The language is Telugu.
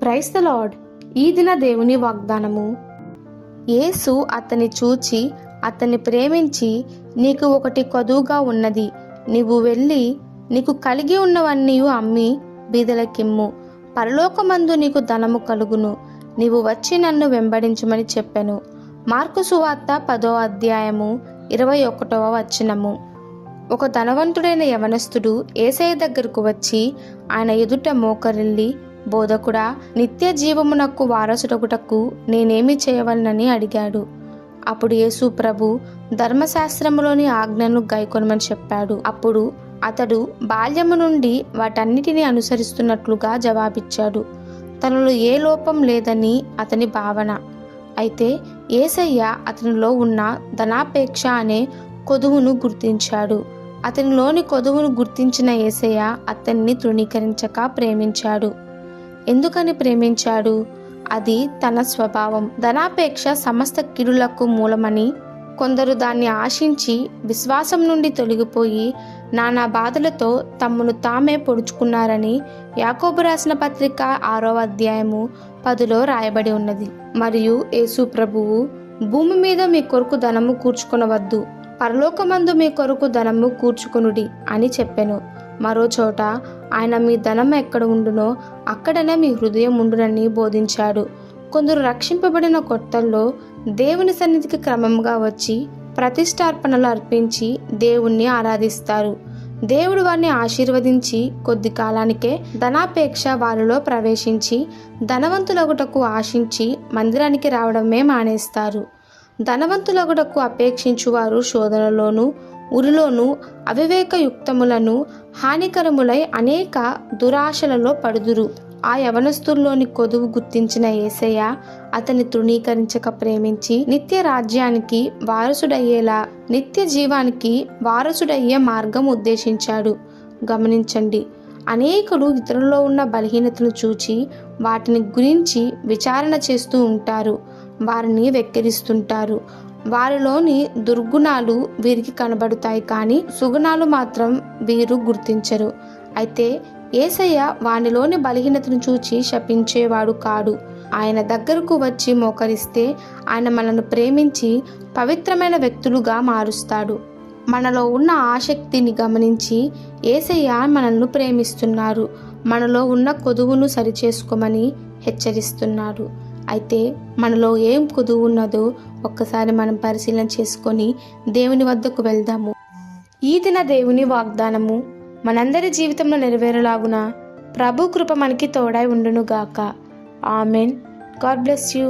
Praise the lord. ఈ దిన దేవుని వాగ్దానము. యేసు అతన్ని చూచి అతన్ని ప్రేమించి, నీకు ఒకటి కొదువుగా ఉన్నది, నీవు వెళ్ళి నీకు కలిగి ఉన్నవన్నీ అమ్మి బీదలకిమ్ము, పరలోకమందు నీకు ధనము కలుగును, నీవు వచ్చి నన్ను వెంబడించమని చెప్పెను. మార్కు సువార్త 10వ అధ్యాయము 21వ వచనము. ఒక ధనవంతుడైన యవనస్తుడు యేసయ్య దగ్గరకు వచ్చి ఆయన ఎదుట మోకరిల్లి, బోధకుడా, నిత్య జీవమునకు వారసుడగుటకు నేనేమి చేయవలనని అడిగాడు. అప్పుడు యేసు ప్రభు ధర్మశాస్త్రములోని ఆజ్ఞను గైకొనమని చెప్పాడు. అప్పుడు అతడు బాల్యము నుండి వాటన్నిటినీ అనుసరిస్తున్నట్లుగా జవాబిచ్చాడు. తనలో ఏ లోపం లేదని అతని భావన. అయితే యేసయ్య అతనిలో ఉన్న ధనాపేక్ష అనే కొదువును గుర్తించాడు. అతనిలోని కొదువును గుర్తించిన యేసయ్య అతన్ని తృణీకరించక ప్రేమించాడు. ఎందుకని ప్రేమించాడు? అది తన స్వభావం. ధనాపేక్ష సమస్త కీడులకు మూలమని, కొందరు దాన్ని ఆశించి విశ్వాసం నుండి తొలగిపోయి నానా బాధలతో తమను తామే పొడుచుకున్నారని యాకోబు రాసిన పత్రిక 6వ అధ్యాయము 10లో రాయబడి ఉన్నది. మరియు యేసు ప్రభువు, భూమి మీద మీ కొరకు ధనము కూర్చుకొనవద్దు, పరలోకమందు మీ కొరకు ధనము కూర్చుకొనుడి అని చెప్పెను. మరో చోట ఆయన మీ ధనం ఎక్కడ ఉండునో అక్కడనే మీ హృదయం ఉండునని బోధించాడు. కొందరు రక్షింపబడిన కొత్తల్లో దేవుని సన్నిధికి క్రమంగా వచ్చి ప్రతిష్టార్పణలు అర్పించి దేవుణ్ణి ఆరాధిస్తారు. దేవుడు వారిని ఆశీర్వదించి కొద్ది కాలానికే ధనాపేక్ష వారిలో ప్రవేశించి ధనవంతులగుటకు ఆశించి మందిరానికి రావడమే మానేస్తారు. ధనవంతులగుటకు అపేక్షించువారు శోధనలోను ఉరిలోను అవివేకయుక్తములను హానికరములై అనేక దురాశలలో పడుదురు. ఆ యవనస్తుల్లోని కొదువు గుర్తించిన యేసయ్య అతన్ని తృణీకరించక ప్రేమించి నిత్య రాజ్యానికి వారసుడయ్యేలా, నిత్య జీవానికి వారసుడయ్యే మార్గం ఉద్దేశించాడు. గమనించండి, అనేకులు ఇతరుల్లో ఉన్న బలహీనతను చూచి వాటిని గురించి విచారణ చేస్తూ ఉంటారు, వారిని వెక్కిరిస్తుంటారు. వారిలోని దుర్గుణాలు వీరికి కనబడుతాయి, కానీ సుగుణాలు మాత్రం వీరు గుర్తించరు. అయితే యేసయ్య వానిలోని బలహీనతను చూచి శపించేవాడు కాడు. ఆయన దగ్గరకు వచ్చి మోకరిస్తే ఆయన మనను ప్రేమించి పవిత్రమైన వ్యక్తులుగా మారుస్తాడు. మనలో ఉన్న ఆసక్తిని గమనించి యేసయ్య మనల్ని ప్రేమిస్తున్నారు, మనలో ఉన్న కొదువును సరిచేసుకోమని హెచ్చరిస్తున్నారు. అయితే మనలో ఏం కొదువు ఉన్నదో ఒక్కసారి మనం పరిశీలన చేసుకొని దేవుని వద్దకు వెళ్దాము. ఈ దిన దేవుని వాగ్దానము మనందరి జీవితంలో నెరవేరులాగున ప్రభు కృప మనకి తోడై ఉండునుగాక. ఆమెన్. God bless you.